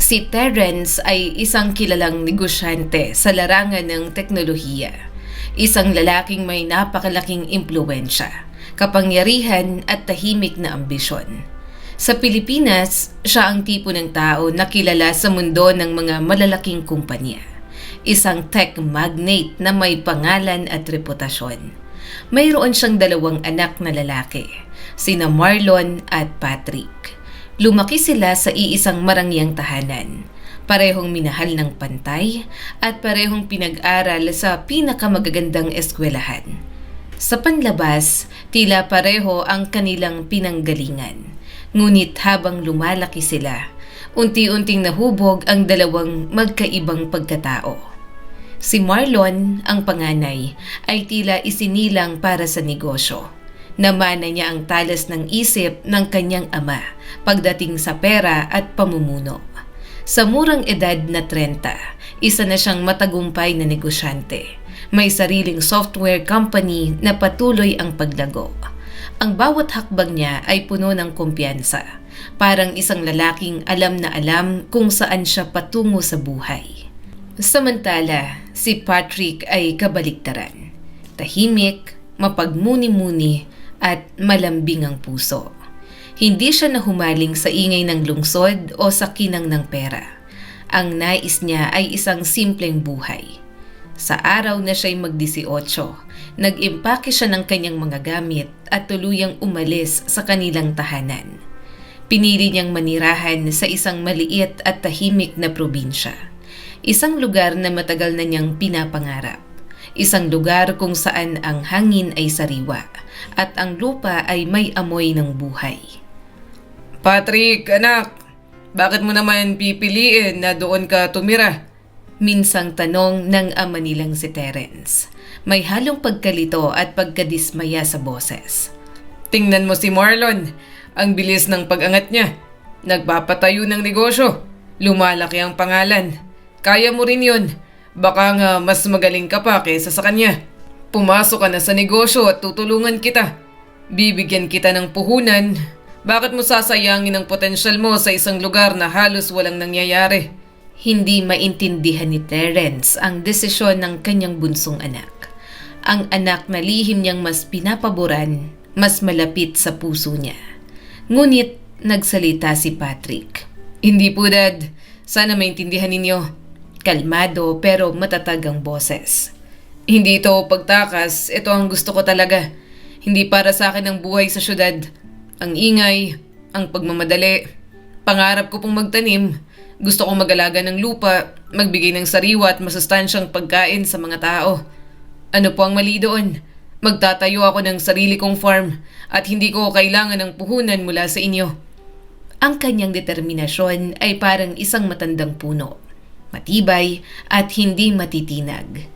Si Terence ay isang kilalang negosyante sa larangan ng teknolohiya. Isang lalaking may napakalaking impluwensya, kapangyarihan at tahimik na ambisyon. Sa Pilipinas, siya ang tipo ng tao na kilala sa mundo ng mga malalaking kumpanya. Isang tech magnate na may pangalan at reputasyon. Mayroon siyang 2 anak na lalaki, sina Marlon at Patrick. Lumaki sila sa iisang marangyang tahanan. Parehong minahal ng pantay at parehong pinag-aral sa pinakamagagandang eskwelahan. Sa panlabas, tila pareho ang kanilang pinanggalingan. Ngunit habang lumalaki sila, unti-unting nahubog ang 2 magkaibang pagkatao. Si Marlon, ang panganay, ay tila isinilang para sa negosyo. Namana niya ang talas ng isip ng kanyang ama pagdating sa pera at pamumuno. Sa murang edad na 30, isa na siyang matagumpay na negosyante. May sariling software company na patuloy ang paglago. Ang bawat hakbang niya ay puno ng kumpiyansa. Parang isang lalaking alam na alam kung saan siya patungo sa buhay. Samantala, si Patrick ay kabaliktaran. Tahimik, mapagmuni-muni, at malambing ang puso. Hindi siya nahumaling sa ingay ng lungsod o sa kinang ng pera. Ang nais niya ay isang simpleng buhay. Sa araw na siya'y mag-18, nag-impake siya ng kanyang mga gamit at tuluyang umalis sa kanilang tahanan. Pinili niyang manirahan sa isang maliit at tahimik na probinsya. Isang lugar na matagal na niyang pinapangarap. Isang lugar kung saan ang hangin ay sariwa at ang lupa ay may amoy ng buhay. Patrick, anak, bakit mo naman pipiliin na doon ka tumira? Minsang tanong ng ama nilang si Terence. May halong pagkalito at pagkadismaya sa boses. Tingnan mo si Marlon, ang bilis ng pag-angat niya. Nagpapatayo ng negosyo, lumalaki ang pangalan. Kaya mo rin yun. Baka nga mas magaling ka pa kaysa sa kanya. Pumasok ka na sa negosyo at tutulungan kita. Bibigyan kita ng puhunan. Bakit mo sasayangin ang potensyal mo sa isang lugar na halos walang nangyayari? Hindi maintindihan ni Terence ang desisyon ng kanyang bunsong anak. Ang anak na lihim niyang mas pinapaboran, mas malapit sa puso niya. Ngunit nagsalita si Patrick. Hindi po, Dad. Sana maintindihan ninyo. Kalmado pero matatag ang boses. Hindi ito pagtakas, ito ang gusto ko talaga. Hindi para sa akin ang buhay sa syudad. Ang ingay, ang pagmamadali. Pangarap ko pong magtanim. Gusto kong mag-alaga ng lupa, magbigay ng sariwa at masustansyang pagkain sa mga tao. Ano po ang mali doon? Magtatayo ako ng sarili kong farm at hindi ko kailangan ng puhunan mula sa inyo. Ang kanyang determinasyon ay parang isang matandang puno. Matibay at hindi matitinag.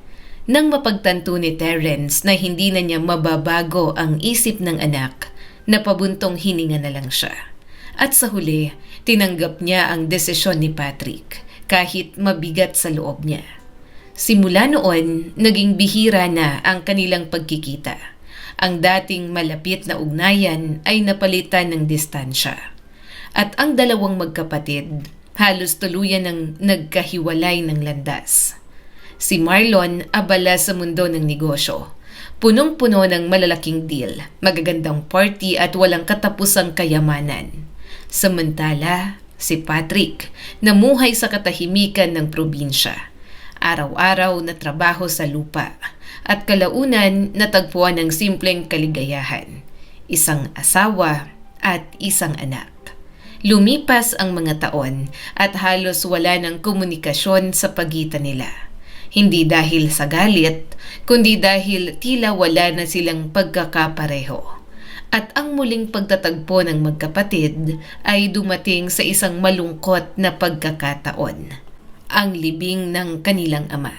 Nang mapagtanto ni Terence na hindi na niya mababago ang isip ng anak, napabuntong hininga na lang siya. At sa huli, tinanggap niya ang desisyon ni Patrick kahit mabigat sa loob niya. Simula noon, naging bihira na ang kanilang pagkikita. Ang dating malapit na ugnayan ay napalitan ng distansya. At ang 2 magkapatid, halos tuluyan ng nagkahiwalay ng landas. Si Marlon abala sa mundo ng negosyo. Punong-puno ng malalaking deal, magagandang party at walang katapusang kayamanan. Samantala, si Patrick namuhay sa katahimikan ng probinsya. Araw-araw na trabaho sa lupa at kalaunan natagpuan ng simpleng kaligayahan. Isang asawa at isang anak. Lumipas ang mga taon at halos wala ng komunikasyon sa pagitan nila. Hindi dahil sa galit, kundi dahil tila wala na silang pagkakapareho. At ang muling pagtatagpo ng magkapatid ay dumating sa isang malungkot na pagkakataon. Ang libing ng kanilang ama.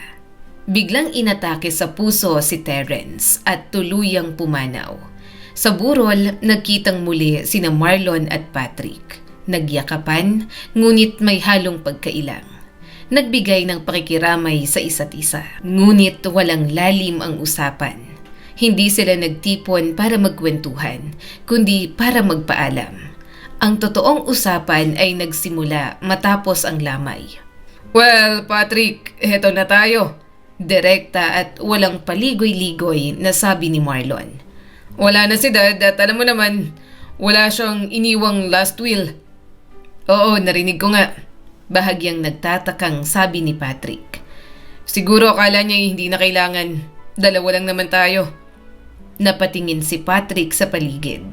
Biglang inatake sa puso si Terence at tuluyang pumanaw. Sa burol, nagkitang muli sina Marlon at Patrick. Nagyakapan, ngunit may halong pagkailang. Nagbigay ng pakikiramay sa isa't isa, ngunit walang lalim ang usapan. Hindi sila nagtipon para magkwentuhan, kundi para magpaalam. Ang totoong usapan ay nagsimula matapos ang lamay. Well, Patrick, eto na tayo. Direkta at walang paligoy-ligoy na sabi ni Marlon. Wala na si Dad at alam mo naman, wala siyang iniwang last will. Oo, narinig ko nga. Bahagyang nagtatakang sabi ni Patrick. Siguro akala niya hindi na kailangan. Dalawa lang naman tayo. Napatingin si Patrick sa paligid.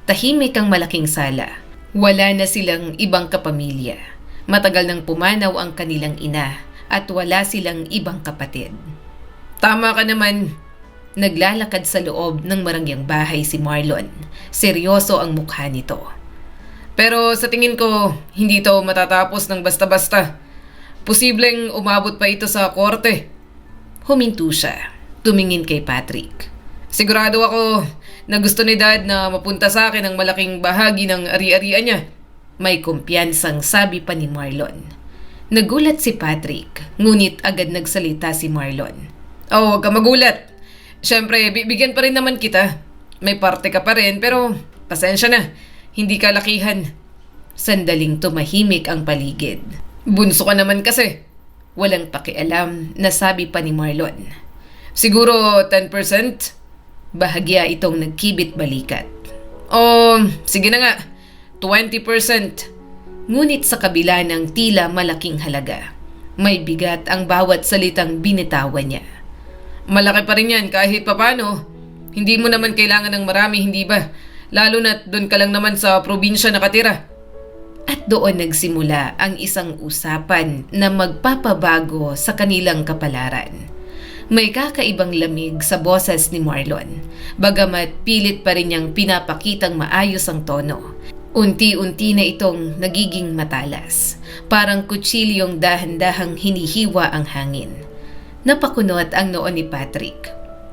Tahimik ang malaking sala. Wala na silang ibang kapamilya. Matagal nang pumanaw ang kanilang ina at wala silang ibang kapatid. Tama ka naman. Naglalakad sa loob ng marangyang bahay si Marlon. Seryoso ang mukha nito. Pero sa tingin ko, hindi to matatapos ng basta-basta. Posibleng umabot pa ito sa korte. Huminto siya. Tumingin kay Patrick. Sigurado ako na gusto ni Dad na mapunta sa akin ang malaking bahagi ng ari-arian niya. May kumpiyansang sabi pa ni Marlon. Nagulat si Patrick, ngunit agad nagsalita si Marlon. Oh, huwag ka magulat. Siyempre, bibigyan pa rin naman kita. May parte ka pa rin, pero pasensya na. Hindi ka lakihan. Sandaling tumahimik ang paligid. Bunso ka naman kasi. Walang pakialam na sabi pa ni Marlon. Siguro 10%? Bahagya itong nagkibit balikat. Oh, sige na nga. 20%. Ngunit sa kabila ng tila malaking halaga, may bigat ang bawat salitang binitawan niya. Malaki pa rin yan kahit papano. Hindi mo naman kailangan ng marami, hindi ba? Lalo na't doon ka lang naman sa probinsya nakatira. At doon nagsimula ang isang usapan na magpapabago sa kanilang kapalaran. May kakaibang lamig sa boses ni Marlon, bagamat pilit pa rin niyang pinapakitang maayos ang tono. Unti-unti na itong nagiging matalas, parang kutsilyong dahan-dahang hinihiwa ang hangin. Napakunot ang noo ni Patrick.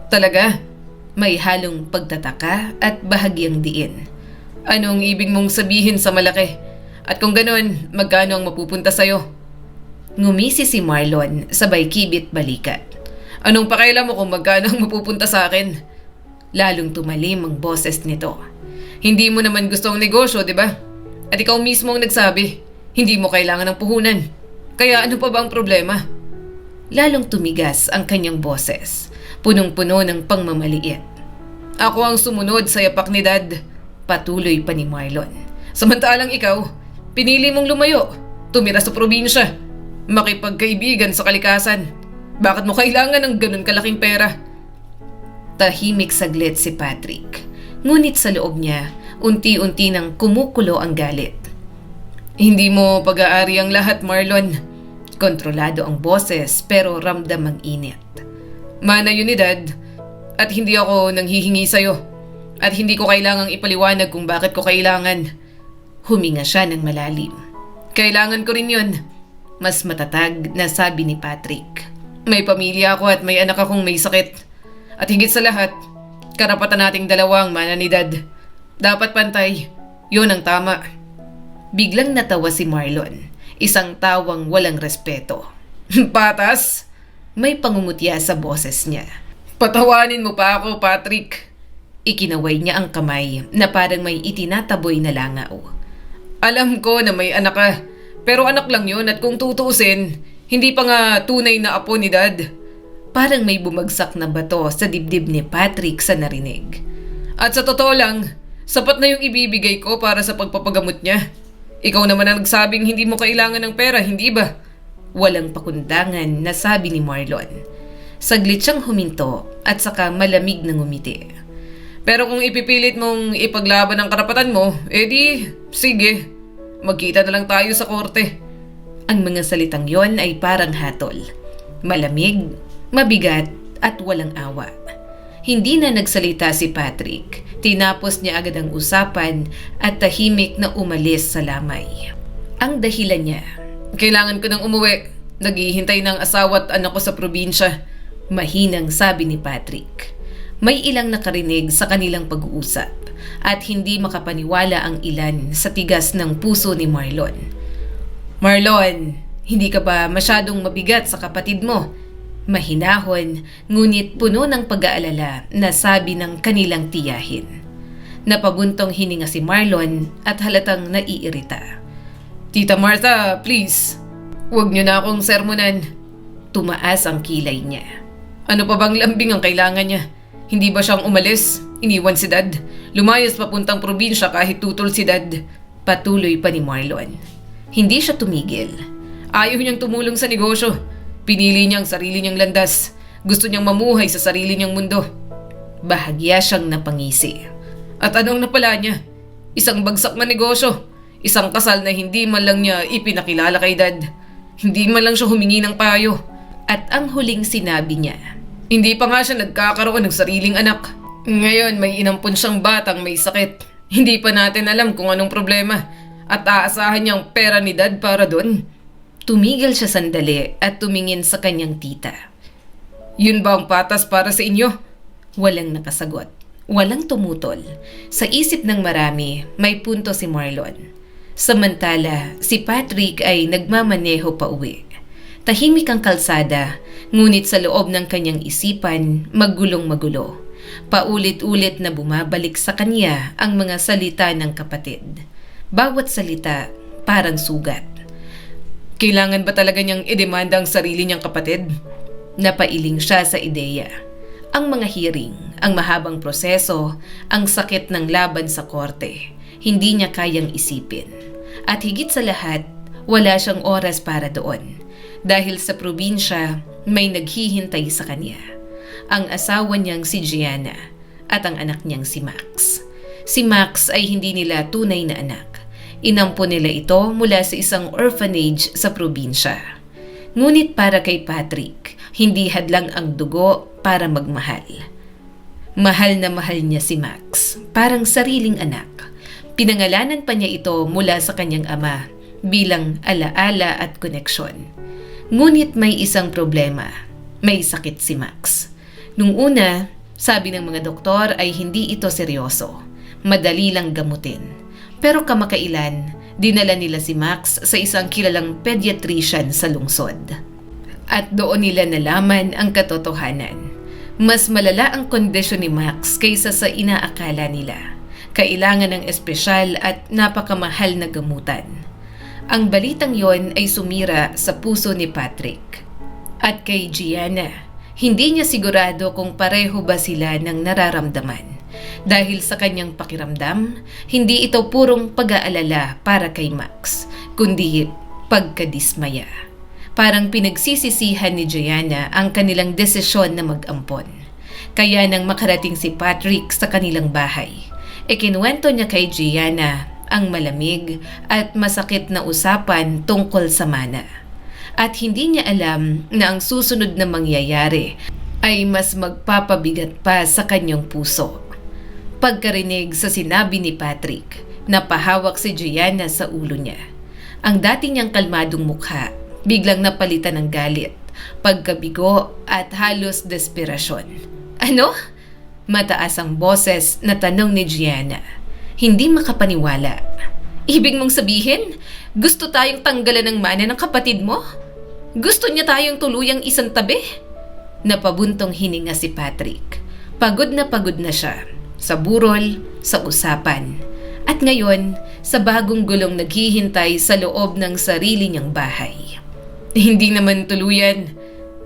Talaga? May halong pagtataka at bahagyang diin. Anong ibig mong sabihin sa malaki? At kung ganon, magkano ang mapupunta sa'yo? Ngumisi si Marlon sabay kibit balikat. Anong pakialam mo kung magkano ang mapupunta sa akin? Lalong tumalim ang boses nito. Hindi mo naman gusto ang negosyo, di ba? At ikaw mismo ang nagsabi, hindi mo kailangan ng puhunan. Kaya ano pa ba ang problema? Lalong tumigas ang kanyang boses, punong-puno ng pangmamaliit. Ako ang sumunod sa yapak ni Dad. Patuloy pa ni Marlon. Samantalang ikaw, pinili mong lumayo, tumira sa probinsya, makipagkaibigan sa kalikasan. Bakit mo kailangan ng ganun kalaking pera? Tahimik saglit si Patrick. Ngunit sa loob niya, unti-unti nang kumukulo ang galit. Hindi mo pag-aari ang lahat, Marlon. Kontrolado ang boses pero ramdam ang init. Mana yun ni Dad. At hindi ako nanghihingi sa'yo. At hindi ko kailangang ipaliwanag kung bakit ko kailangan. Huminga siya ng malalim. Kailangan ko rin yun. Mas matatag na sabi ni Patrick. May pamilya ako at may anak akong may sakit. At higit sa lahat, karapatan nating dalawa ang mana ni Dad. Dapat pantay. Yun ang tama. Biglang natawa si Marlon. Isang tawang walang respeto. Patas? May pangungutya sa boses niya. Patawanin mo pa ako, Patrick. Ikinaway niya ang kamay na parang may itinataboy na langaw. Alam ko na may anak ka, pero anak lang yun at kung tutuusin, hindi pa nga tunay na apo ni Dad. Parang may bumagsak na bato sa dibdib ni Patrick sa narinig. At sa totoo lang, sapat na yung ibibigay ko para sa pagpapagamot niya. Ikaw naman ang nagsabing hindi mo kailangan ng pera, hindi ba? Walang pakundangan na sabi ni Marlon. Saglit siyang huminto at saka malamig na ngumiti. Pero kung ipipilit mong ipaglaban ang karapatan mo, edi sige, magkita na lang tayo sa korte. Ang mga salitang yon ay parang hatol. Malamig, mabigat at walang awa. Hindi na nagsalita si Patrick. Tinapos niya agad ang usapan at tahimik na umalis sa lamay. Ang dahilan niya, kailangan ko nang umuwi. Naghihintay ng asawa at anak ko sa probinsya. Mahinang sabi ni Patrick. May ilang nakarinig sa kanilang pag-uusap at hindi makapaniwala ang ilan sa tigas ng puso ni Marlon. Marlon, hindi ka ba masyadong mabigat sa kapatid mo? Mahinahon, ngunit puno ng pag-aalala na sabi ng kanilang tiyahin. Napabuntong hininga si Marlon at halatang naiirita. Tita Martha, please. Huwag niyo na akong sermonan. Tumaas ang kilay niya. Ano pa bang lambing ang kailangan niya? Hindi ba siyang umalis? Iniwan si Dad? Lumayas papuntang probinsya kahit tutol si Dad? Patuloy pa ni Marlon. Hindi siya tumigil. Ayaw niyang tumulong sa negosyo. Pinili niya ang sarili niyang landas. Gusto niyang mamuhay sa sarili niyang mundo. Bahagya siyang napangisi. At anong napala niya? Isang bagsak na negosyo. Isang kasal na hindi man lang niya ipinakilala kay Dad. Hindi man lang siya humingi ng payo. At ang huling sinabi niya, hindi pa nga siya nagkakaroon ng sariling anak. Ngayon may inampun siyang batang may sakit. Hindi pa natin alam kung anong problema. At aasahan niyang pera ni Dad para doon. Tumigil siya sandali at tumingin sa kanyang tita. Yun ba ang patas para sa inyo? Walang nakasagot. Walang tumutol. Sa isip ng marami, may punto si Marlon. Samantala, si Patrick ay nagmamaneho pa uwi. Tahimik ang kalsada, ngunit sa loob ng kanyang isipan, magulong-magulo. Paulit-ulit na bumabalik sa kanya ang mga salita ng kapatid. Bawat salita, parang sugat. Kailangan ba talaga niyang idemanda ang sarili niyang kapatid? Napailing siya sa ideya. Ang mga hearing, ang mahabang proseso, ang sakit ng laban sa korte, hindi niya kayang isipin. At higit sa lahat, wala siyang oras para doon. Dahil sa probinsya, may naghihintay sa kanya. Ang asawa niyang si Gianna at ang anak niyang si Max. Si Max ay hindi nila tunay na anak. Inampo nila ito mula sa isang orphanage sa probinsya. Ngunit para kay Patrick, hindi hadlang ang dugo para magmahal. Mahal na mahal niya si Max, parang sariling anak. Pinangalanan pa niya ito mula sa kanyang ama bilang alaala at koneksyon. Ngunit may isang problema. May sakit si Max. Nung una, sabi ng mga doktor ay hindi ito seryoso. Madali lang gamutin. Pero kamakailan, dinala nila si Max sa isang kilalang pediatrician sa lungsod. At doon nila nalaman ang katotohanan. Mas malala ang kondisyon ni Max kaysa sa inaakala nila. Kailangan ng espesyal at napakamahal na gamutan. Ang balitang yon ay sumira sa puso ni Patrick. At kay Gianna, hindi niya sigurado kung pareho ba sila ng nararamdaman. Dahil sa kanyang pakiramdam, hindi ito purong pag-aalala para kay Max, kundi pagkadismaya. Parang pinagsisisihan ni Gianna ang kanilang desisyon na mag-ampon. Kaya nang makarating si Patrick sa kanilang bahay, ikinuwento niya kay Gianna ang malamig at masakit na usapan tungkol sa mana. At hindi niya alam na ang susunod na mangyayari ay mas magpapabigat pa sa kanyang puso. Pagkarinig sa sinabi ni Patrick, napahawak si Gianna sa ulo niya. Ang dati niyang kalmadong mukha, biglang napalitan ng galit, pagkabigo at halos desperasyon. Ano? Mataas ang boses na tanong ni Gianna. Hindi makapaniwala. Ibig mong sabihin, gusto tayong tanggalan ng mana ng kapatid mo? Gusto niya tayong tuluyang isang tabi? Napabuntong hininga si Patrick. Pagod na siya. Sa burol, sa usapan. At ngayon, sa bagong gulong naghihintay sa loob ng sarili niyang bahay. Hindi naman tuluyan.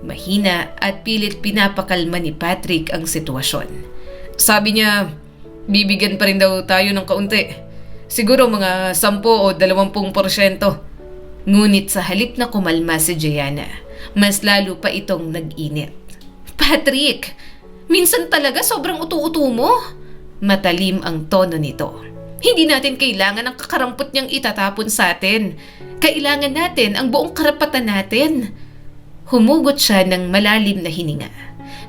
Mahina at pilit pinapakalma ni Patrick ang sitwasyon. Sabi niya, bibigyan pa rin daw tayo ng kaunti. Siguro mga 10 o 20%. Ngunit sa halip na kumalma si Gianna, mas lalo pa itong nag-init. Patrick, minsan talaga sobrang utu-utu mo. Matalim ang tono nito. Hindi natin kailangan ang kakarampot niyang itatapon sa atin. Kailangan natin ang buong karapatan natin. Humugot siya ng malalim na hininga.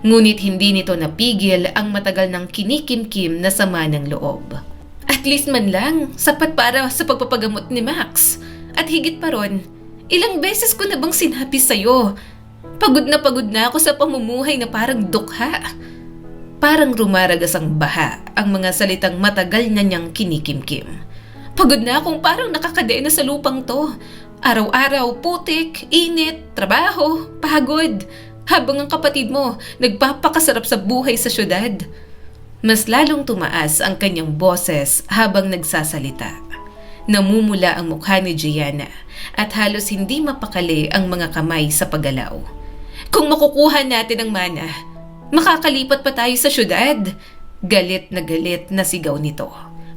Ngunit hindi nito napigil ang matagal ng kinikimkim na sama ng loob. At least man lang, sapat para sa pagpapagamot ni Max. At higit pa ron, ilang beses ko na bang sinabi sa'yo, pagod na ako sa pamumuhay na parang dukha. Parang rumaragas ang baha ang mga salitang matagal na niyang kinikimkim. Pagod na akong parang nakakadena sa lupang to. Araw-araw, putik, init, trabaho, pagod. Habang ang kapatid mo nagpapakasarap sa buhay sa syudad. Mas lalong tumaas ang kanyang boses habang nagsasalita. Namumula ang mukha ni Gianna at halos hindi mapakali ang mga kamay sa paggalaw. Kung makukuha natin ang mana, makakalipat pa tayo sa syudad. Galit na sigaw nito.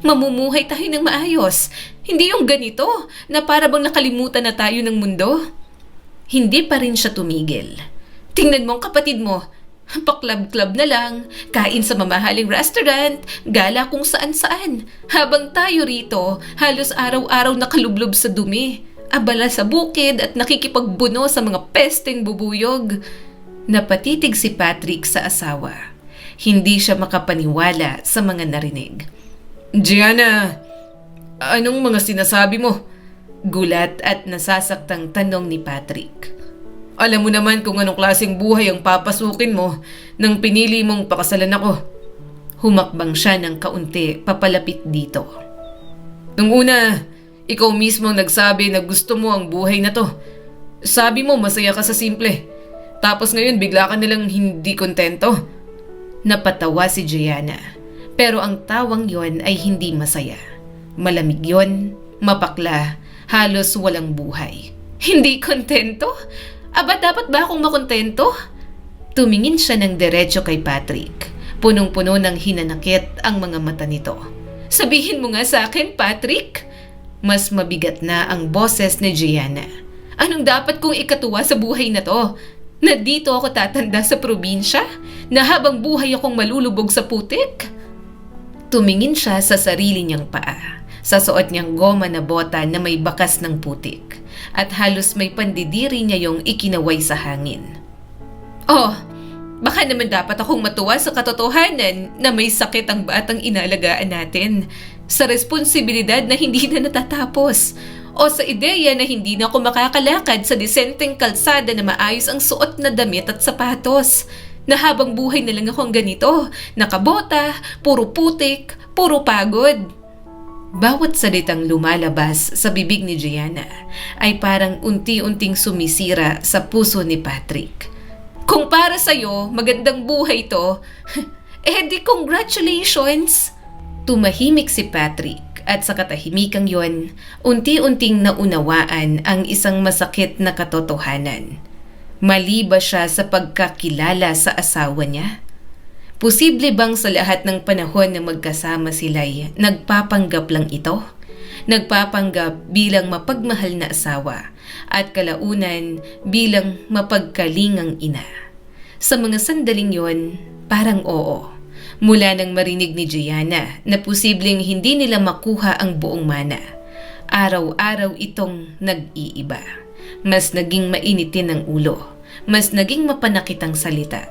Mamumuhay tayo ng maayos. Hindi yung ganito na para bang nakalimutan na tayo ng mundo. Hindi pa rin siya tumigil. Tingnan mo ang kapatid mo. Pa-club-club na lang, kain sa mamahaling restaurant, gala kung saan-saan. Habang tayo rito, halos araw-araw nakalublob sa dumi, abala sa bukid at nakikipagbuno sa mga pesteng bubuyog. Napatitig si Patrick sa asawa. Hindi siya makapaniwala sa mga narinig. Gianna, anong mga sinasabi mo? Gulat at nasasaktang tanong ni Patrick. Alam mo naman kung anong klaseng buhay ang papasukin mo nang pinili mong pakasalan ako. Humakbang siya ng kaunti papalapit dito. Nung una, ikaw mismo ang nagsabi na gusto mo ang buhay na to. Sabi mo masaya ka sa simple. Tapos ngayon bigla ka nilang hindi kontento. Napatawa si Gianna. Pero ang tawang yon ay hindi masaya. Malamig yon, mapakla, halos walang buhay. Hindi kontento? Aba, dapat ba akong makontento? Tumingin siya ng diretso kay Patrick. Punong-puno ng hinanakit ang mga mata nito. Sabihin mo nga sa akin, Patrick. Mas mabigat na ang boses ni Gianna. Anong dapat kong ikatuwa sa buhay na to? Na dito ako tatanda sa probinsya? Na habang buhay akong malulubog sa putik? Tumingin siya sa sarili niyang paa. Sa suot niyang goma na bota na may bakas ng putik. At halos may pandidiri niya yung ikinaway sa hangin. Oh, baka naman dapat akong matuwa sa katotohanan na may sakit ang batang inalagaan natin. Sa responsibilidad na hindi na natatapos. O sa ideya na hindi na ako makakalakad sa disenteng kalsada na maayos ang suot na damit at sapatos. Na habang buhay na lang akong ganito, nakabota, puro putik, puro pagod. Bawat salitang lumalabas sa bibig ni Gianna ay parang unti-unting sumisira sa puso ni Patrick. Kung para sa'yo, magandang buhay to, di congratulations! Tumahimik si Patrick at sa katahimikang yon, unti-unting naunawaan ang isang masakit na katotohanan. Mali ba siya sa pagkakilala sa asawa niya? Posible bang sa lahat ng panahon na magkasama sila'y nagpapanggap lang ito? Nagpapanggap bilang mapagmahal na asawa at kalaunan bilang mapagkalingang ina. Sa mga sandaling yon, parang oo. Mula nang marinig ni Gianna na posibleng hindi nila makuha ang buong mana. Araw-araw itong nag-iiba. Mas naging mainitin ang ulo. Mas naging mapanakit ang salita.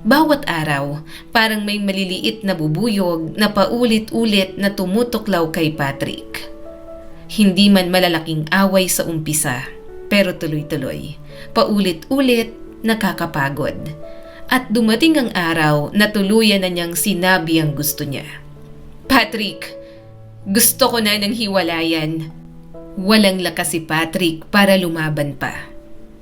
Bawat araw, parang may maliliit na bubuyog na paulit-ulit na tumutuklaw kay Patrick. Hindi man malalaking away sa umpisa, pero tuloy-tuloy. Paulit-ulit, nakakapagod. At dumating ang araw na tuluyan na niyang sinabi ang gusto niya. Patrick, gusto ko na ng hiwalayan. Walang lakas si Patrick para lumaban pa.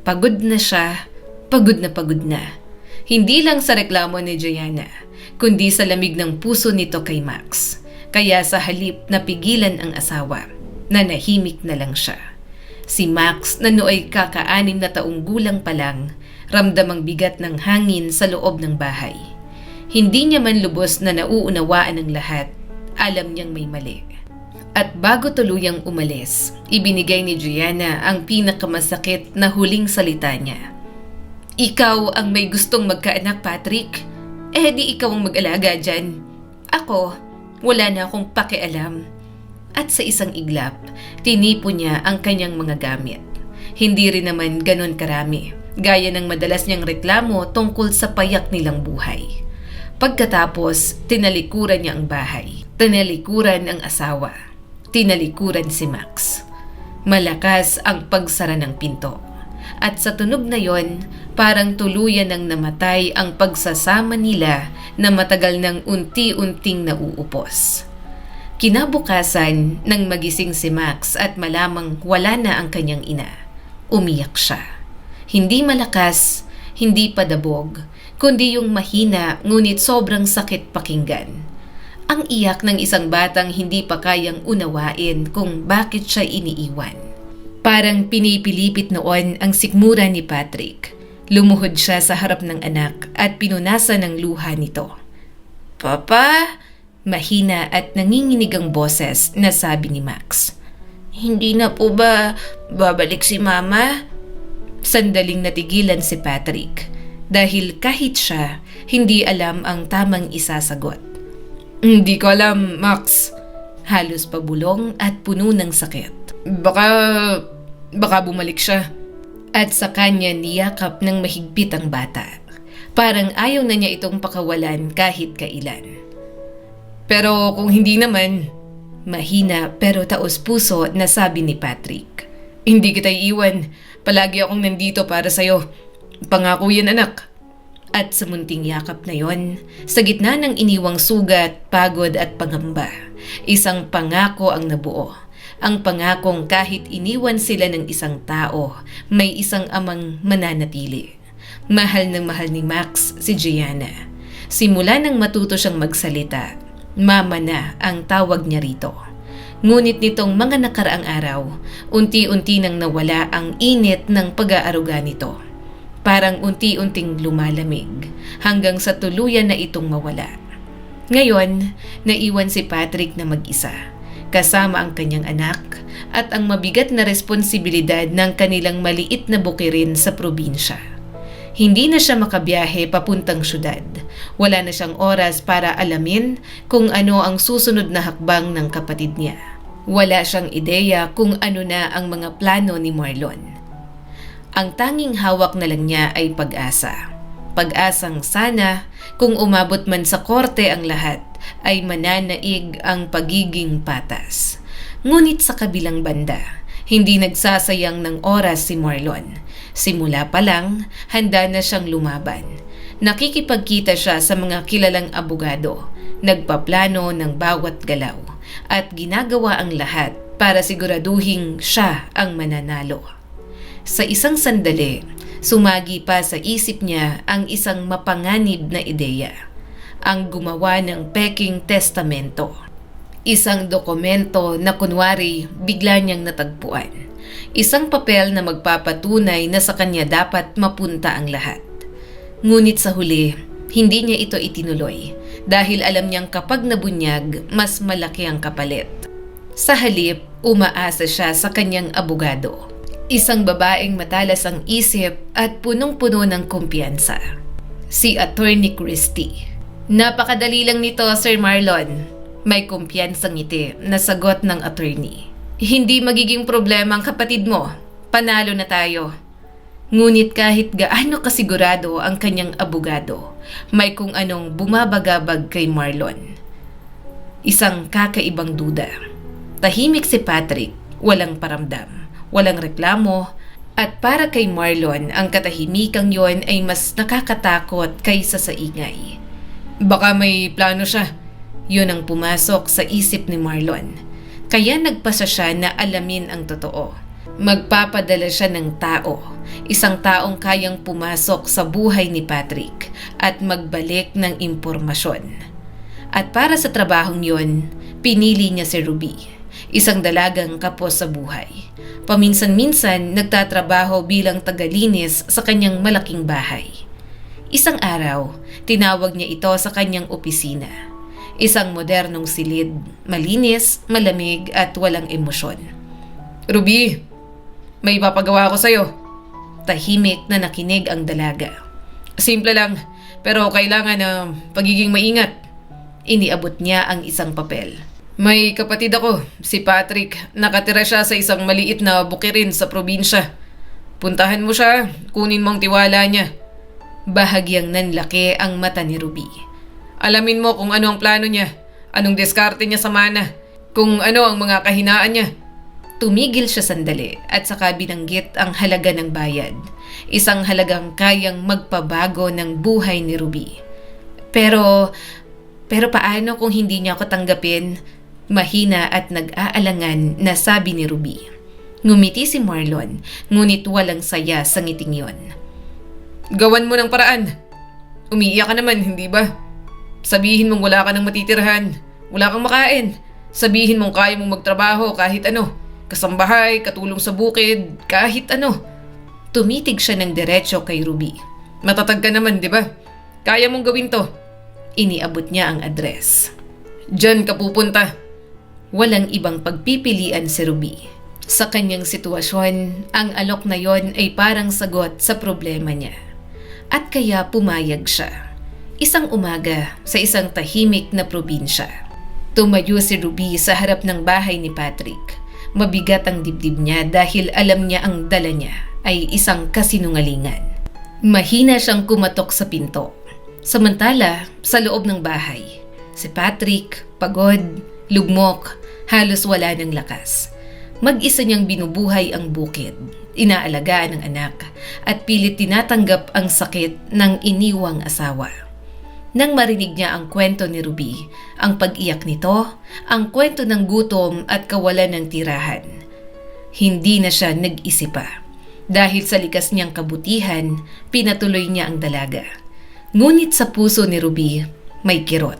Pagod na siya, pagod na. Hindi lang sa reklamo ni Gianna, kundi sa lamig ng puso nito kay Max. Kaya sa halip na pigilan ang asawa, nanahimik na lang siya. Si Max na nooy kaka-6 na taong gulang pa lang, ramdam ang bigat ng hangin sa loob ng bahay. Hindi niya man lubos na nauunawaan ang lahat, alam niyang may mali. At bago tuluyang umalis, ibinigay ni Gianna ang pinakamasakit na huling salita niya. Ikaw ang may gustong magkaanak, Patrick. Di ikaw ang mag-alaga dyan. Ako, wala na akong pakialam. At sa isang iglap, tinipo niya ang kanyang mga gamit. Hindi rin naman ganon karami, gaya ng madalas niyang reklamo tungkol sa payak nilang buhay. Pagkatapos, tinalikuran niya ang bahay. Tinalikuran ang asawa. Tinalikuran si Max. Malakas ang pagsara ng pinto. At sa tunog na yon, parang tuluyan ng namatay ang pagsasama nila na matagal nang unti-unting nauupos. Kinabukasan, nang magising si Max at malamang wala na ang kanyang ina, umiyak siya. Hindi malakas, hindi padabog, kundi yung mahina ngunit sobrang sakit pakinggan. Ang iyak ng isang batang hindi pa kayang unawain kung bakit siya iniiwan. Parang pinipilipit noon ang sikmura ni Patrick. Lumuhod siya sa harap ng anak at pinunasan ng luha nito. "Papa?" Mahina at nanginginig ang boses na sabi ni Max. "Hindi na po ba babalik si Mama?" Sandaling natigilan si Patrick dahil kahit siya, hindi alam ang tamang isasagot. Hindi ko alam, Max. Halos pabulong at puno ng sakit. Baka bumalik siya. At sa kanya niyakap ng mahigpit ang bata. Parang ayaw na niya itong pakawalan kahit kailan. Pero kung hindi naman, mahina pero taos puso na sabi ni Patrick. hindi kita iiwan. Palagi akong nandito para sa'yo. Pangako yan, anak. At sa munting yakap na yon, sa gitna ng iniwang sugat, pagod at pangamba, isang pangako ang nabuo. Ang pangakong kahit iniwan sila ng isang tao, may isang amang mananatili. Mahal ni Max si Gianna. Simula nang matuto siyang magsalita, Mama na ang tawag niya rito. Ngunit nitong mga nakaraang araw, unti-unti nang nawala ang init ng pag-aaruga nito. Parang unti-unting lumalamig hanggang sa tuluyan na itong mawala. Ngayon, naiwan si Patrick na mag-isa, kasama ang kanyang anak at ang mabigat na responsibilidad ng kanilang maliit na bukirin sa probinsya. Hindi na siya makabiyahe papuntang syudad. Wala na siyang oras para alamin kung ano ang susunod na hakbang ng kapatid niya. Wala siyang ideya kung ano na ang mga plano ni Marlon. Ang tanging hawak na lang niya ay pag-asa. Pag-asang sana kung umabot man sa korte ang lahat ay mananaig ang pagiging patas. Ngunit sa kabilang banda, hindi nagsasayang ng oras si Marlon. Simula pa lang, handa na siyang lumaban. Nakikipagkita siya sa mga kilalang abogado, nagpaplano ng bawat galaw, at ginagawa ang lahat para siguraduhing siya ang mananalo. Sa isang sandali, sumagi pa sa isip niya ang isang mapanganib na ideya. Ang gumawa ng peking testamento. Isang dokumento na kunwari bigla niyang natagpuan. Isang papel na magpapatunay na sa kanya dapat mapunta ang lahat. Ngunit sa huli, hindi niya ito itinuloy dahil alam niyang kapag nabunyag, mas malaki ang kapalit. Sa halip, umaasa siya sa kanyang abogado. Isang babaeng matalas ang isip at punong-puno ng kumpiyansa. Si Attorney Christie. "Napakadali lang nito, Sir Marlon." May kumpiyansang ngiti na sagot ng attorney. "Hindi magiging problema ang kapatid mo. Panalo na tayo." Ngunit kahit gaano kasigurado ang kanyang abogado, may kung anong bumabagabag kay Marlon. Isang kakaibang duda. Tahimik si Patrick, walang paramdam, walang reklamo, at para kay Marlon ang katahimikang yon ay mas nakakatakot kaysa sa ingay. Baka may plano siya. Yun ang pumasok sa isip ni Marlon. Kaya nagpasa siya na alamin ang totoo. Magpapadala siya ng tao, isang taong kayang pumasok sa buhay ni Patrick at magbalik ng impormasyon. At para sa trabahong yon, pinili niya si Ruby, isang dalagang kapos sa buhay. Paminsan-minsan nagtatrabaho bilang tagalinis sa kanyang malaking bahay. Isang araw, tinawag niya ito sa kanyang opisina. Isang modernong silid, malinis, malamig at walang emosyon. "Ruby, may ipapagawa ko sa'yo." Tahimik na nakinig ang dalaga. "Simple lang, pero kailangan na pagiging maingat." Iniabot niya ang isang papel. "May kapatid ako, si Patrick. Nakatira siya sa isang maliit na bukirin sa probinsya. Puntahan mo siya, kunin mo ang tiwala niya." Bahagyang nanlaki ang mata ni Ruby. "Alamin mo kung ano ang plano niya, anong diskarte niya sa mana, kung ano ang mga kahinaan niya." Tumigil siya sandali at saka binanggit ang halaga ng bayad. Isang halagang kayang magpabago ng buhay ni Ruby. Pero paano kung hindi niya ako tanggapin? Mahina at nag-aalangan na sabi ni Ruby. Ngumiti si Marlon, ngunit walang saya sa ngiting yon. "Gawan mo ng paraan. Umiiyak ka naman, hindi ba? Sabihin mong wala ka ng matitirhan. Wala kang makain. Sabihin mong kaya mong magtrabaho kahit ano. Kasambahay, katulong sa bukid, kahit ano. Tumitig siya ng diretso kay Ruby. Matatag ka naman, di ba? Kaya mong gawin to. Iniabot niya ang address. Diyan ka pupunta. Walang ibang pagpipilian si Ruby. Sa kanyang sitwasyon, ang alok na yon ay parang sagot sa problema niya. At kaya pumayag siya. Isang umaga sa isang tahimik na probinsya. Tumayo si Ruby sa harap ng bahay ni Patrick. Mabigat ang dibdib niya dahil alam niya ang dala niya ay isang kasinungalingan. Mahina siyang kumatok sa pinto. Samantala, sa loob ng bahay, si Patrick, pagod, lugmok, halos wala ng lakas. Mag-isa niyang binubuhay ang bukid, inaalagaan ng anak, at pilit tinatanggap ang sakit ng iniwang asawa. Nang marinig niya ang kwento ni Ruby, ang pag-iyak nito, ang kwento ng gutom at kawalan ng tirahan, hindi na siya nag-isip pa. Dahil sa likas niyang kabutihan, pinatuloy niya ang dalaga. Ngunit sa puso ni Ruby, may kirot.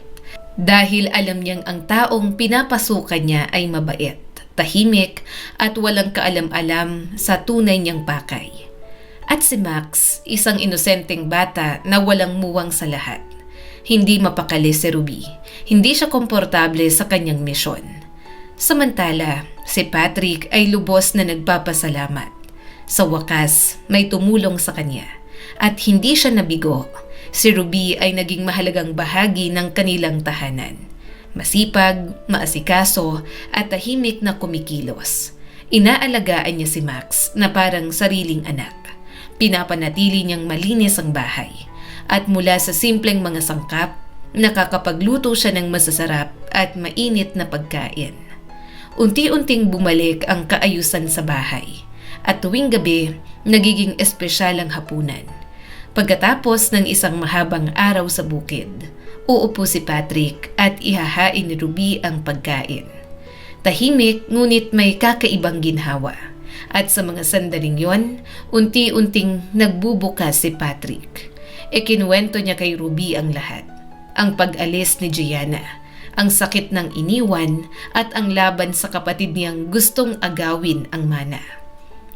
Dahil alam niyang ang taong pinapasukan niya ay mabait, tahimik at walang kaalam-alam sa tunay niyang pakay. At si Max, isang inosenteng bata na walang muwang sa lahat. Hindi mapakali si Ruby. Hindi siya komportable sa kanyang misyon. Samantala, si Patrick ay lubos na nagpapasalamat. Sa wakas, may tumulong sa kanya. At hindi siya nabigo. Si Ruby ay naging mahalagang bahagi ng kanilang tahanan. Masipag, maasikaso, at tahimik na kumikilos. Inaalagaan niya si Max na parang sariling anak. Pinapanatili niyang malinis ang bahay. At mula sa simpleng mga sangkap, nakakapagluto siya ng masasarap at mainit na pagkain. Unti-unting bumalik ang kaayusan sa bahay. At tuwing gabi, nagiging espesyal ang hapunan. Pagkatapos ng isang mahabang araw sa bukid, uupo si Patrick at ihahain ni Ruby ang pagkain. Tahimik ngunit may kakaibang ginhawa. At sa mga sandaling yon, unti-unting nagbubukas si Patrick. Ikinuwento niya kay Ruby ang lahat. Ang pag-alis ni Gianna, ang sakit ng iniwan at ang laban sa kapatid niyang gustong agawin ang mana.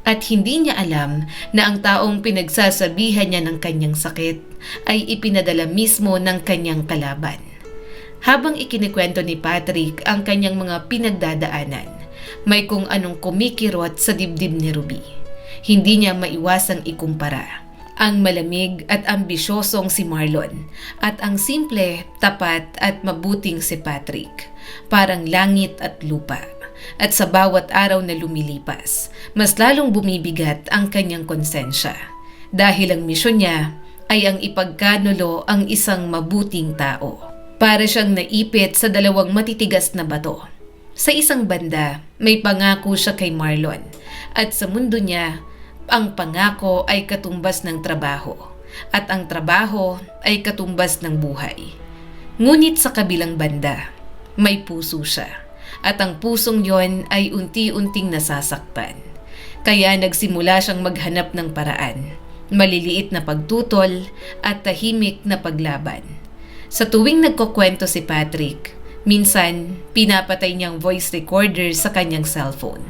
At hindi niya alam na ang taong pinagsasabihan niya ng kanyang sakit ay ipinadala mismo ng kanyang kalaban. Habang ikinikwento ni Patrick ang kanyang mga pinagdadaanan, may kung anong kumikirot sa dibdib ni Ruby. Hindi niya maiwasang ikumpara ang malamig at ambisyosong si Marlon at ang simple, tapat at mabuting si Patrick. Parang langit at lupa. At sa bawat araw na lumilipas, mas lalong bumibigat ang kanyang konsensya. Dahil ang misyon niya ay ang ipagkanulo ang isang mabuting tao. Para siyang naipit sa dalawang matitigas na bato. Sa isang banda, may pangako siya kay Marlon. At sa mundo niya, ang pangako ay katumbas ng trabaho. At ang trabaho ay katumbas ng buhay. Ngunit sa kabilang banda, may puso siya. At ang pusong yon ay unti-unting nasasaktan. Kaya nagsimula siyang maghanap ng paraan. Maliliit na pagtutol at tahimik na paglaban. Sa tuwing nagkukwento si Patrick, minsan pinapatay niyang voice recorder sa kanyang cellphone.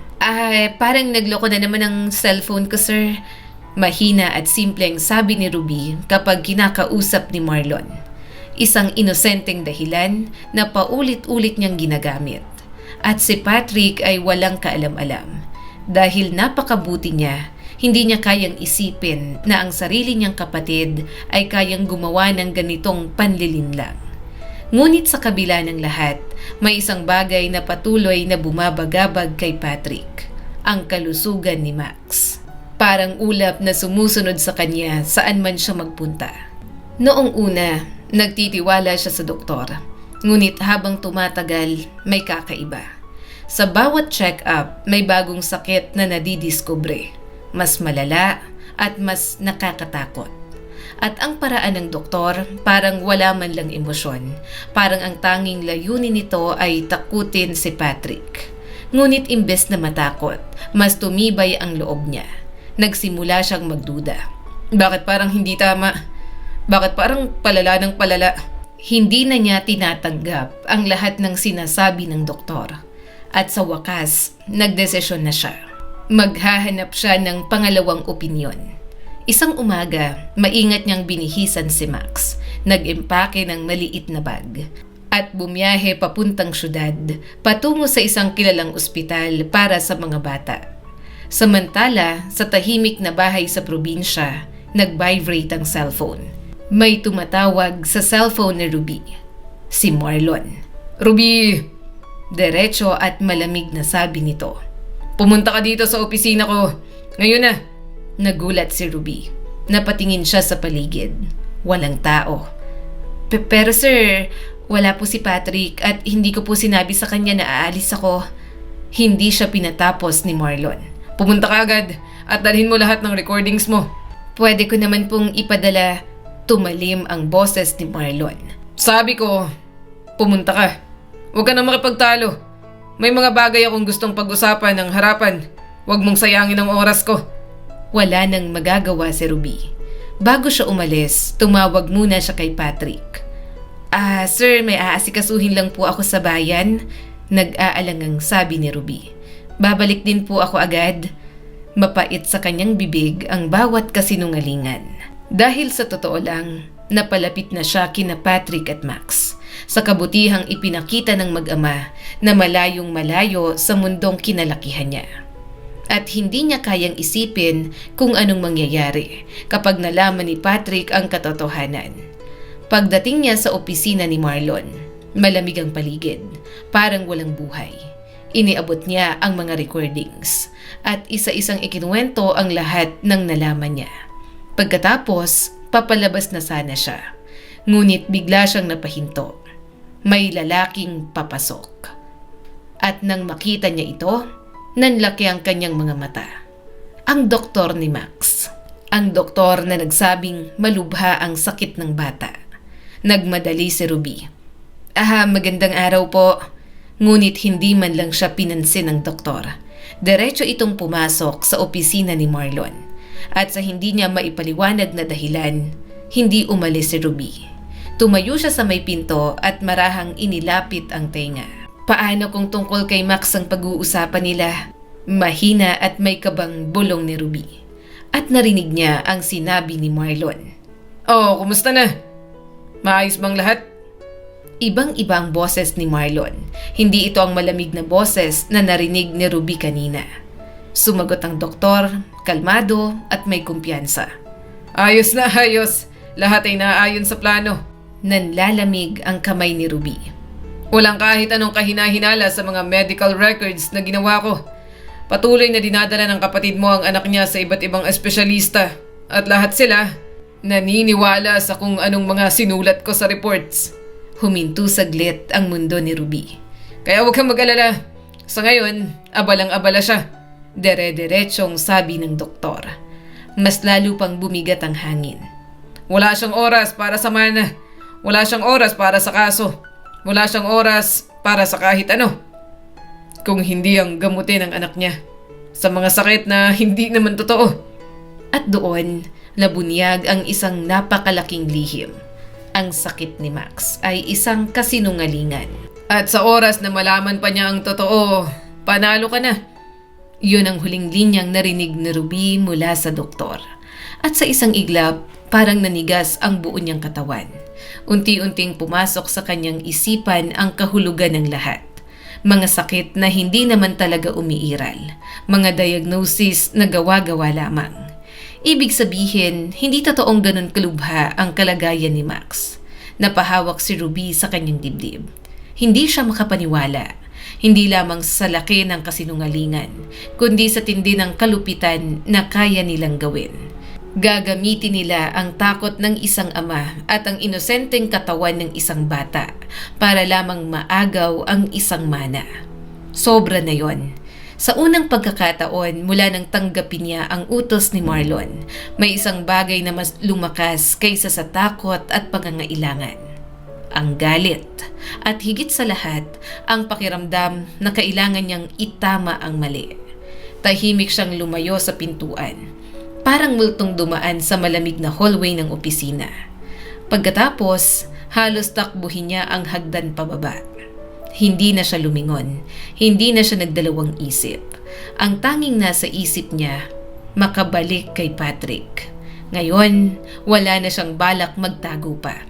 Parang nagloko na naman ang cellphone ko, sir. Mahina at simpleng sabi ni Ruby kapag kinakausap ni Marlon. Isang inosenteng dahilan na paulit-ulit niyang ginagamit. At si Patrick ay walang kaalam-alam. Dahil napakabuti niya, hindi niya kayang isipin na ang sarili niyang kapatid ay kayang gumawa ng ganitong panlilinlang. Ngunit sa kabila ng lahat, may isang bagay na patuloy na bumabagabag kay Patrick. Ang kalusugan ni Max. Parang ulap na sumusunod sa kanya saan man siya magpunta. Noong una, nagtitiwala siya sa doktor. Ngunit habang tumatagal, may kakaiba. Sa bawat check-up, may bagong sakit na nadidiskubre. Mas malala at mas nakakatakot. At ang paraan ng doktor, parang wala man lang emosyon. Parang ang tanging layunin nito ay takutin si Patrick. Ngunit imbes na matakot, mas tumibay ang loob niya. Nagsimula siyang magduda. Bakit parang hindi tama? Bakit parang palala ng palala? Hindi na niya tinatanggap ang lahat ng sinasabi ng doktor. At sa wakas, nagdesisyon na siya. Maghahanap siya ng pangalawang opinyon. Isang umaga, maingat niyang binihisan si Max. Nag-empake ng maliit na bag. At bumiyahe papuntang syudad, patungo sa isang kilalang ospital para sa mga bata. Samantala, sa tahimik na bahay sa probinsya, nag-vibrate ang cellphone. May tumatawag sa cellphone ni Ruby. Si Marlon. Ruby! Diretso at malamig na sabi nito. Pumunta ka dito sa opisina ko. Ngayon na. Nagulat si Ruby. Napatingin siya sa paligid. Walang tao. Pero sir, wala po si Patrick at hindi ko po sinabi sa kanya na aalis ako. Hindi siya pinatapos ni Marlon. Pumunta ka agad at dalhin mo lahat ng recordings mo. Pwede ko naman pong ipadala. Tumalim ang boses ni Marlon. Sabi ko, pumunta ka. Huwag ka na makipagtalo. May mga bagay akong gustong pag-usapan ng harapan. Huwag mong sayangin ang oras ko. Wala nang magagawa si Ruby. Bago siya umalis, tumawag muna siya kay Patrick. Sir, may aasikasuhin lang po ako sa bayan. Nag-aalangang sabi ni Ruby. Babalik din po ako agad. Mapait sa kanyang bibig ang bawat kasinungalingan. Dahil sa totoo lang, napalapit na siya kina Patrick at Max. Sa kabutihang ipinakita ng mag-ama na malayong malayo sa mundong kinalakihan niya. At hindi niya kayang isipin kung anong mangyayari kapag nalaman ni Patrick ang katotohanan. Pagdating niya sa opisina ni Marlon, malamig ang paligid, parang walang buhay. Iniabot niya ang mga recordings at isa-isang ikinuwento ang lahat ng nalaman niya. Pagkatapos, papalabas na sana siya. Ngunit bigla siyang napahinto. May lalaking papasok. At nang makita niya ito, nanlaki ang kanyang mga mata. Ang doktor ni Max. Ang doktor na nagsabing malubha ang sakit ng bata. Nagmadali si Ruby. Magandang araw po. Ngunit hindi man lang siya pinansin ng doktor. Diretso itong pumasok sa opisina ni Marlon. At sa hindi niya maipaliwanag na dahilan, hindi umalis si Ruby. Tumayo siya sa may pinto at marahang inilapit ang tenga. Paano kung tungkol kay Max ang pag-uusapan nila? Mahina at may kabang bulong ni Ruby. At narinig niya ang sinabi ni Marlon. Oh, kumusta na? Maayos bang lahat? Ibang-iba ang boses ni Marlon. Hindi ito ang malamig na boses na narinig ni Ruby kanina. Sumagot ang doktor, kalmado at may kumpiyansa. Ayos na ayos. Lahat ay naaayon sa plano. Nanlalamig ang kamay ni Ruby. Walang kahit anong kahina-hinala sa mga medical records na ginawa ko. Patuloy na dinadala ng kapatid mo ang anak niya sa iba't ibang espesyalista. At lahat sila naniniwala sa kung anong mga sinulat ko sa reports. Huminto saglit ang mundo ni Ruby. Kaya huwag kang mag-alala. Sa ngayon, abalang-abala siya. Dere-derechong sabi ng doktor. Mas lalo pang bumigat ang hangin. Wala siyang oras para sa mana. Wala siyang oras para sa kaso. Wala siyang oras para sa kahit ano. Kung hindi ang gamutin ang anak niya sa mga sakit na hindi naman totoo. At doon, nabunyag ang isang napakalaking lihim. Ang sakit ni Max ay isang kasinungalingan. At sa oras na malaman pa niya ang totoo, panalo ka na. Yun ang huling linyang narinig ni Ruby mula sa doktor. At sa isang iglap, parang nanigas ang buo niyang katawan. Unti-unting pumasok sa kanyang isipan ang kahulugan ng lahat. Mga sakit na hindi naman talaga umiiral. Mga diagnosis na gawa-gawa lamang. Ibig sabihin, hindi totoong ganun kalubha ang kalagayan ni Max. Napahawak si Ruby sa kanyang dibdib. Hindi siya makapaniwala. Hindi lamang sa laki ng kasinungalingan, kundi sa tindi ng kalupitan na kaya nilang gawin. Gagamitin nila ang takot ng isang ama at ang inosenteng katawan ng isang bata para lamang maagaw ang isang mana. Sobra na yon. Sa unang pagkakataon mula nang tanggapin niya ang utos ni Marlon, may isang bagay na mas lumakas kaysa sa takot at pangangailangan. Ang galit at higit sa lahat ang pakiramdam na kailangan niyang itama ang mali. Tahimik siyang lumayo sa pintuan, parang multong dumaan sa malamig na hallway ng opisina. Pagkatapos, Halos takbuhin niya ang hagdan pababa. Hindi na siya lumingon. Hindi na siya nagdalawang isip. Ang tanging nasa isip niya, makabalik kay Patrick. Ngayon, wala na siyang balak magtago pa.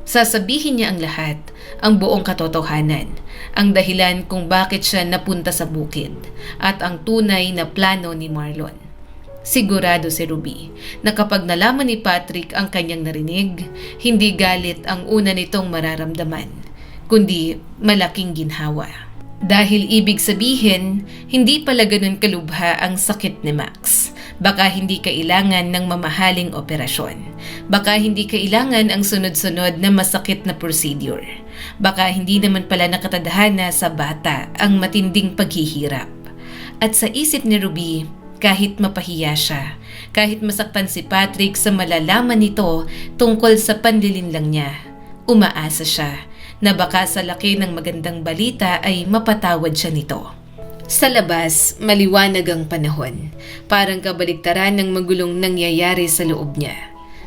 Sasabihin niya ang lahat, ang buong katotohanan, ang dahilan kung bakit siya napunta sa bukid, at ang tunay na plano ni Marlon. Sigurado si Ruby na kapag nalaman ni Patrick ang kanyang narinig, hindi galit ang una nitong mararamdaman, kundi malaking ginhawa. Dahil ibig sabihin, hindi pala ganun kalubha ang sakit ni Max. Baka hindi kailangan ng mamahaling operasyon. Baka hindi kailangan ang sunod-sunod na masakit na procedure. Baka hindi naman pala nakatadhana sa bata ang matinding paghihirap. At sa isip ni Ruby, kahit mapahiya siya, kahit masaktan si Patrick sa malalaman nito tungkol sa panlilinlang niya, umaasa siya na baka sa laki ng magandang balita ay mapatawad siya nito. Sa labas, maliwanag ang panahon. Parang kabaligtaran ng magulong nangyayari sa loob niya.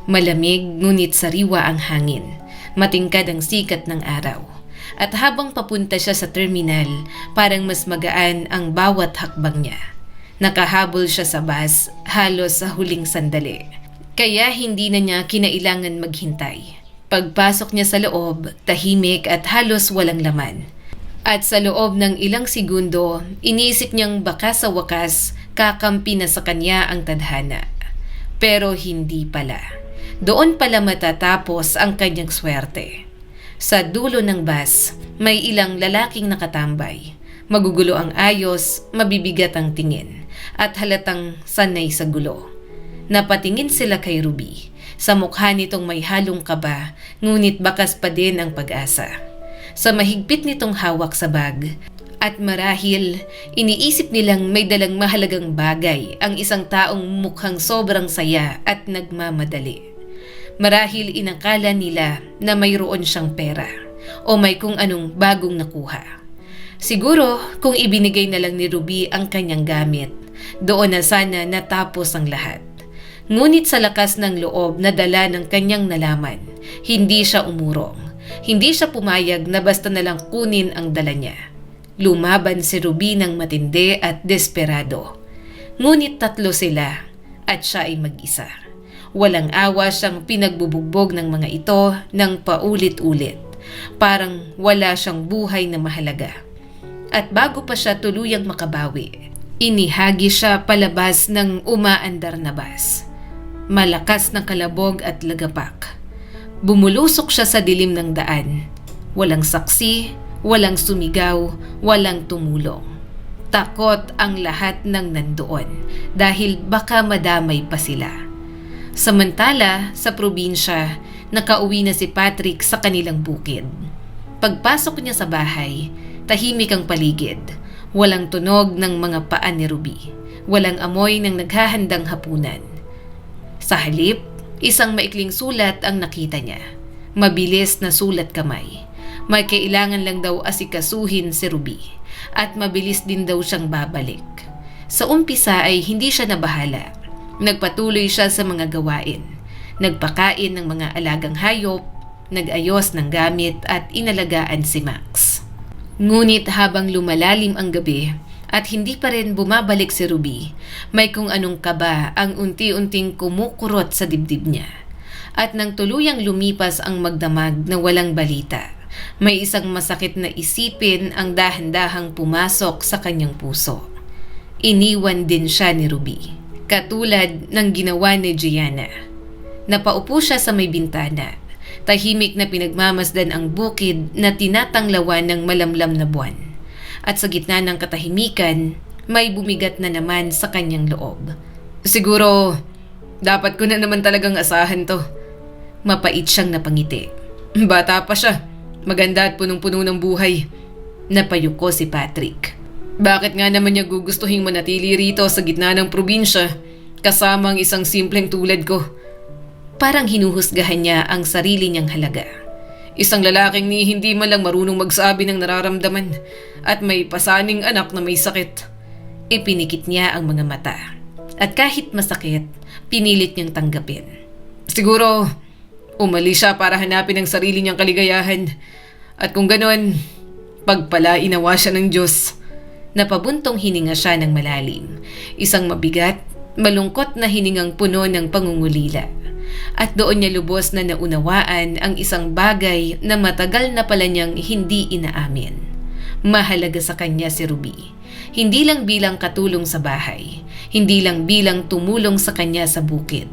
Malamig ngunit sariwa ang hangin. Matingkad ang sikat ng araw. At habang papunta siya sa terminal, parang mas magaan ang bawat hakbang niya. Nakahabol siya sa bus halos sa huling sandali. Kaya hindi na niya kinailangan maghintay. Pagpasok niya sa loob, tahimik at halos walang laman. At sa loob ng ilang segundo, iniisip niyang baka sa wakas kakampi na sa kanya ang tadhana. Pero hindi pala. Doon pala matatapos ang kanyang swerte. Sa dulo ng bus, may ilang lalaking nakatambay. Magugulo ang ayos, mabibigat ang tingin, at halatang sanay sa gulo. Napatingin sila kay Ruby. Sa mukha nitong may halong kaba, ngunit bakas pa din ang pag-asa. Sa mahigpit nitong hawak sa bag, at marahil iniisip nilang may dalang mahalagang bagay ang isang taong mukhang sobrang saya at nagmamadali. Marahil inakala nila na mayroon siyang pera o may kung anong bagong nakuha. Siguro kung ibinigay na lang ni Ruby ang kanyang gamit, doon na sana natapos ang lahat. Ngunit sa lakas ng loob na dala ng kanyang nalaman, hindi siya umurong. Hindi siya pumayag na basta nalang kunin ang dala niya. Lumaban si Ruby ng matindi at desperado. Ngunit 3 sila at siya ay mag-isa. Walang awa siyang pinagbubugbog ng mga ito ng paulit-ulit. Parang wala siyang buhay na mahalaga. At bago pa siya tuluyang makabawi, inihagi siya palabas ng umaandar na bus. Malakas na kalabog at lagapak. Bumulusok siya sa dilim ng daan. Walang saksi, walang sumigaw, walang tumulong. Takot ang lahat ng nandoon dahil baka madamay pa sila. Samantala, sa probinsya, nakauwi na si Patrick sa kanilang bukid. Pagpasok niya sa bahay, tahimik ang paligid. Walang tunog ng mga paa ni Ruby. Walang amoy ng naghahandang hapunan. Sa halip, isang maikling sulat ang nakita niya. Mabilis na sulat kamay. May kailangan lang daw asikasuhin si Ruby at mabilis din daw siyang babalik. Sa umpisa ay hindi siya nabahala. Nagpatuloy siya sa mga gawain. Nagpakain ng mga alagang hayop, nag-ayos ng gamit at inalagaan si Max. Ngunit habang lumalalim ang gabi at hindi pa rin bumabalik si Ruby, may kung anong kaba ang unti-unting kumukurot sa dibdib niya. At nang tuluyang lumipas ang magdamag na walang balita, may isang masakit na isipin ang dahan-dahang pumasok sa kanyang puso. Iniwan din siya ni Ruby, katulad ng ginawa ni Gianna. Napaupo siya sa may bintana, tahimik na pinagmamasdan ang bukid na tinatanglawan ng malamlam na buwan. At sa gitna ng katahimikan, may bumigat na naman sa kanyang loob. Siguro, dapat ko na naman talagang asahan to. Mapait siyang napangiti. Bata pa siya, maganda at punong-puno ng buhay. Napayuko si Patrick. Bakit nga naman niya gugustuhin manatili rito sa gitna ng probinsya, kasama ang isang simpleng tulad ko? Parang hinuhusgahan niya ang sarili niyang halaga. Isang lalaking ni hindi man lang marunong magsabi ng nararamdaman at may pasaning anak na may sakit. Ipinikit niya ang mga mata. At kahit masakit, pinilit niyang tanggapin. Siguro, Umalis siya para hanapin ang sarili niyang kaligayahan. At kung ganon, pagpalain nawa siya ng Diyos. Napabuntong hininga siya ng malalim. Isang mabigat, malungkot na hiningang puno ng pangungulila. At doon niya lubos na naunawaan ang isang bagay na matagal na pala niyang hindi inaamin. Mahalaga sa kanya si Ruby. Hindi lang bilang katulong sa bahay, hindi lang bilang tumulong sa kanya sa bukid,